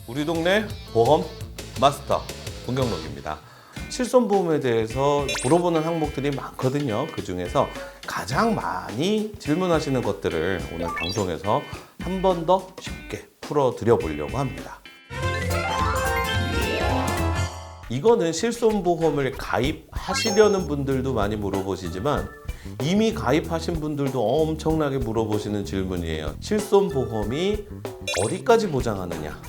우리 동네 보험 마스터 문경록입니다. 실손보험에 대해서 물어보는 항목들이 많거든요. 그 중에서 가장 많이 질문하시는 것들을 오늘 방송에서 한 번 더 쉽게 풀어드려 보려고 합니다. 이거는 실손보험을 가입하시려는 분들도 많이 물어보시지만 이미 가입하신 분들도 엄청나게 물어보시는 질문이에요. 실손보험이 어디까지 보장하느냐?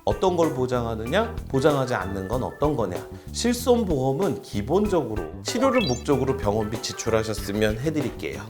어떤 걸 보장하느냐? 보장하지 않는 건 어떤 거냐? 실손보험은 기본적으로 치료를 목적으로 병원비 지출하셨으면 해드릴게요.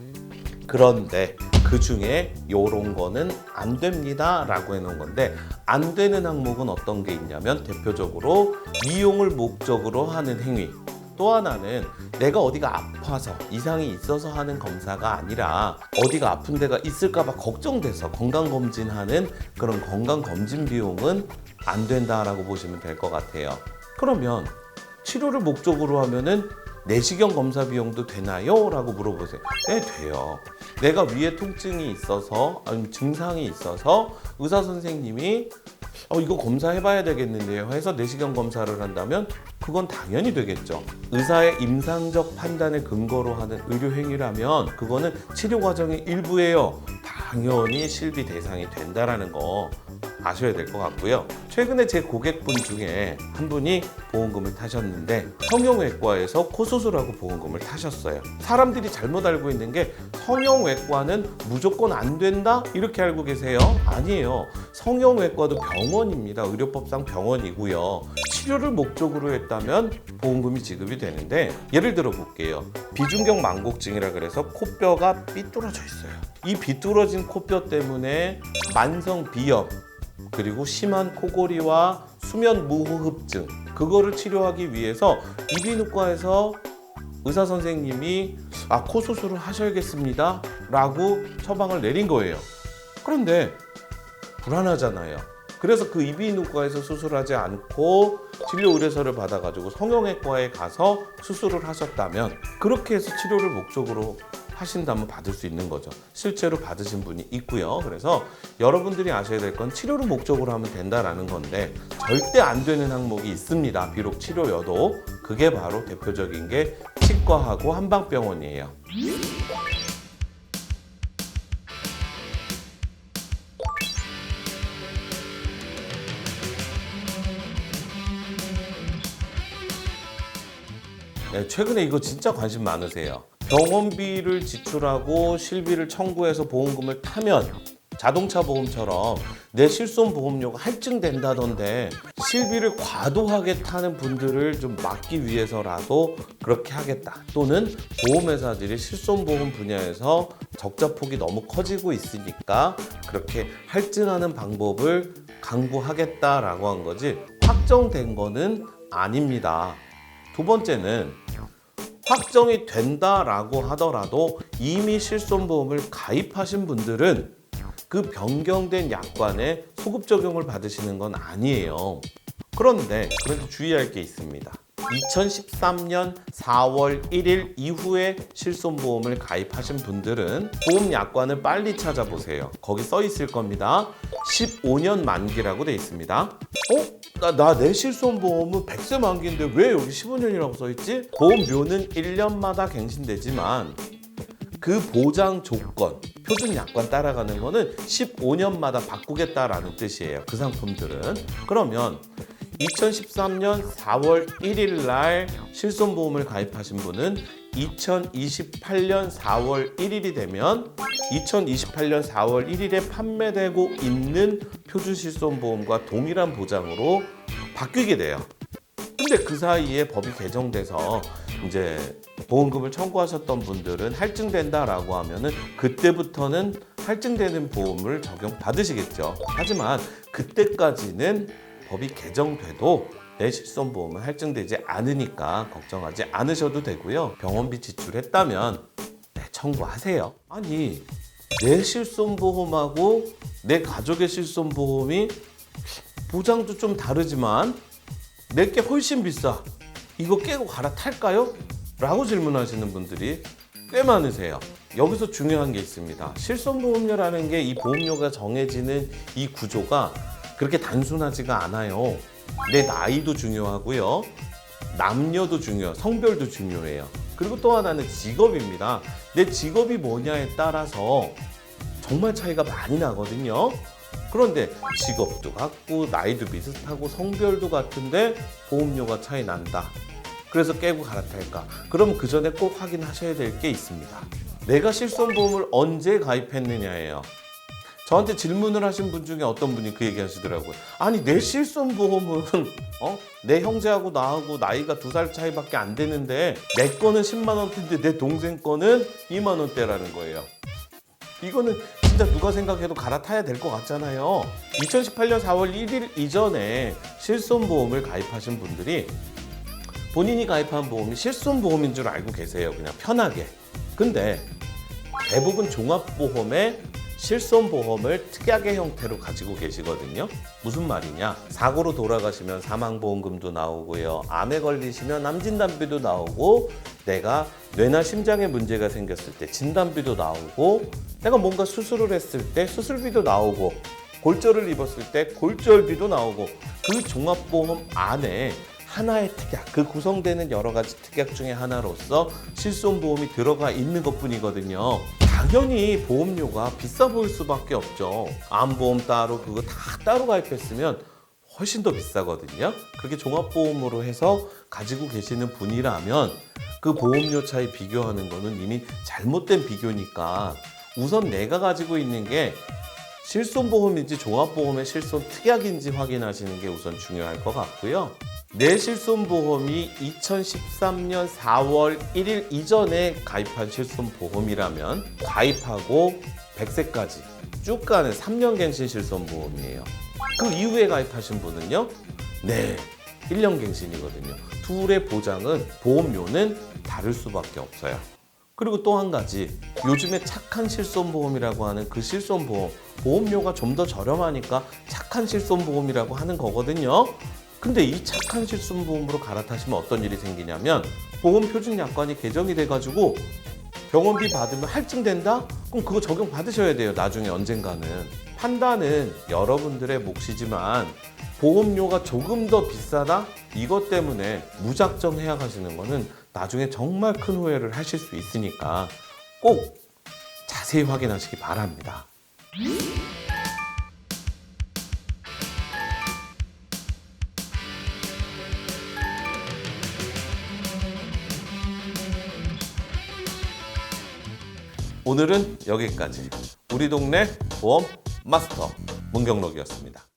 그런데 그 중에 요런 거는 안 됩니다 라고 해놓은 건데, 안 되는 항목은 어떤 게 있냐면 대표적으로 미용을 목적으로 하는 행위, 또 하나는 내가 어디가 아파서 이상이 있어서 하는 검사가 아니라 어디가 아픈 데가 있을까 봐 걱정돼서 건강검진하는 그런 건강검진 비용은 안 된다라고 보시면 될 것 같아요. 그러면 치료를 목적으로 하면은 내시경 검사 비용도 되나요? 라고 물어보세요. 네, 돼요. 내가 위에 통증이 있어서 아니면 증상이 있어서 의사 선생님이 이거 검사해봐야 되겠는데요 해서 내시경 검사를 한다면 그건 당연히 되겠죠. 의사의 임상적 판단을 근거로 하는 의료행위라면 그거는 치료 과정의 일부예요. 당연히 실비 대상이 된다라는 거 아셔야 될 것 같고요. 최근에 제 고객분 중에 한 분이 보험금을 타셨는데 성형외과에서 코 수술하고 보험금을 타셨어요. 사람들이 잘못 알고 있는 게 성형외과는 무조건 안 된다? 이렇게 알고 계세요? 아니에요. 성형외과도 병원입니다. 의료법상 병원이고요. 치료를 목적으로 했다면 보험금이 지급이 되는데, 예를 들어 볼게요. 비중격 망곡증이라 그래서 코뼈가 삐뚤어져 있어요. 이 비뚤어진 코뼈 때문에 만성 비염, 그리고 심한 코골이와 수면 무호흡증, 그거를 치료하기 위해서 이비인후과에서 의사 선생님이 코 수술을 하셔야겠습니다 라고 처방을 내린 거예요. 그런데 불안하잖아요. 그래서 그 이비인후과에서 수술하지 않고 진료 의뢰서를 받아가지고 성형외과에 가서 수술을 하셨다면, 그렇게 해서 치료를 목적으로 하신다면 받을 수 있는 거죠. 실제로 받으신 분이 있고요. 그래서 여러분들이 아셔야 될 건 치료를 목적으로 하면 된다라는 건데, 절대 안 되는 항목이 있습니다. 비록 치료여도. 그게 바로 대표적인 게 치과하고 한방병원이에요. 네, 최근에 이거 진짜 관심 많으세요. 병원비를 지출하고 실비를 청구해서 보험금을 타면 자동차 보험처럼 내 실손보험료가 할증된다던데, 실비를 과도하게 타는 분들을 좀 막기 위해서라도 그렇게 하겠다, 또는 보험회사들이 실손보험 분야에서 적자폭이 너무 커지고 있으니까 그렇게 할증하는 방법을 강구하겠다라고 한 거지, 확정된 거는 아닙니다. 두 번째는 확정이 된다라고 하더라도 이미 실손보험을 가입하신 분들은 그 변경된 약관에 소급 적용을 받으시는 건 아니에요. 그런데 그래도 주의할 게 있습니다. 2013년 4월 1일 이후에 실손보험을 가입하신 분들은 보험 약관을 빨리 찾아보세요. 거기 써 있을 겁니다. 15년 만기라고 돼 있습니다. 나 내 실손보험은 100세 만기인데 왜 여기 15년이라고 써 있지? 보험료는 1년마다 갱신되지만 그 보장 조건, 표준 약관 따라가는 거는 15년마다 바꾸겠다라는 뜻이에요. 그 상품들은. 그러면 2013년 4월 1일 날 실손보험을 가입하신 분은 2028년 4월 1일이 되면 2028년 4월 1일에 판매되고 있는 표준 실손보험과 동일한 보장으로 바뀌게 돼요. 근데 그 사이에 법이 개정돼서 이제 보험금을 청구하셨던 분들은 할증된다라고 하면은 그때부터는 할증되는 보험을 적용받으시겠죠. 하지만 그때까지는 법이 개정돼도 내 실손보험은 할증되지 않으니까 걱정하지 않으셔도 되고요. 병원비 지출했다면 청구하세요. 아니, 내 실손보험하고 내 가족의 실손보험이 보장도 좀 다르지만 내게 훨씬 비싸, 이거 깨고 갈아탈까요? 라고 질문하시는 분들이 꽤 많으세요. 여기서 중요한 게 있습니다. 실손보험료라는 게 이 보험료가 정해지는 이 구조가 그렇게 단순하지가 않아요. 내 나이도 중요하고요. 남녀도 성별도 중요해요. 그리고 또 하나는 직업입니다. 내 직업이 뭐냐에 따라서 정말 차이가 많이 나거든요. 그런데 직업도 같고 나이도 비슷하고 성별도 같은데 보험료가 차이 난다. 그래서 깨고 갈아탈까? 그럼 그 전에 꼭 확인하셔야 될 게 있습니다. 내가 실손보험을 언제 가입했느냐예요. 저한테 질문을 하신 분 중에 어떤 분이 그 얘기 하시더라고요. 아니 내 실손보험은 내 형제하고 나하고 나이가 2살 차이밖에 안 되는데 내 거는 10만 원대인데 내 동생 거는 2만 원대라는 거예요. 이거는 진짜 누가 생각해도 갈아타야 될 것 같잖아요. 2018년 4월 1일 이전에 실손보험을 가입하신 분들이 본인이 가입한 보험이 실손보험인 줄 알고 계세요. 그냥 편하게. 근데 대부분 종합보험에 실손보험을 특약의 형태로 가지고 계시거든요. 무슨 말이냐? 사고로 돌아가시면 사망보험금도 나오고요. 암에 걸리시면 암진단비도 나오고, 내가 뇌나 심장에 문제가 생겼을 때 진단비도 나오고, 내가 뭔가 수술을 했을 때 수술비도 나오고, 골절을 입었을 때 골절비도 나오고, 그 종합보험 안에 하나의 특약, 그 구성되는 여러 가지 특약 중에 하나로서 실손보험이 들어가 있는 것뿐이거든요. 당연히 보험료가 비싸 보일 수밖에 없죠. 암보험 따로 그거 다 따로 가입했으면 훨씬 더 비싸거든요. 그렇게 종합보험으로 해서 가지고 계시는 분이라면 그 보험료 차이 비교하는 거는 이미 잘못된 비교니까 우선 내가 가지고 있는 게 실손보험인지 종합보험의 실손 특약인지 확인하시는 게 우선 중요할 것 같고요. 내 실손보험이 2013년 4월 1일 이전에 가입한 실손보험이라면 가입하고 100세까지 쭉 가는 3년 갱신 실손보험이에요. 그 이후에 가입하신 분은요? 네, 1년 갱신이거든요. 둘의 보장은, 보험료는 다를 수밖에 없어요. 그리고 또 한 가지, 요즘에 착한 실손보험이라고 하는 그 실손보험, 보험료가 좀 더 저렴하니까 착한 실손보험이라고 하는 거거든요. 근데 이 착한 실손보험으로 갈아타시면 어떤 일이 생기냐면 보험표준약관이 개정이 돼가지고 병원비 받으면 할증된다? 그럼 그거 적용 받으셔야 돼요. 나중에 언젠가는. 판단은 여러분들의 몫이지만 보험료가 조금 더 비싸다? 이것 때문에 무작정 해약하시는 거는 나중에 정말 큰 후회를 하실 수 있으니까 꼭 자세히 확인하시기 바랍니다. 오늘은 여기까지. 우리 동네 보험 마스터 문경록이었습니다.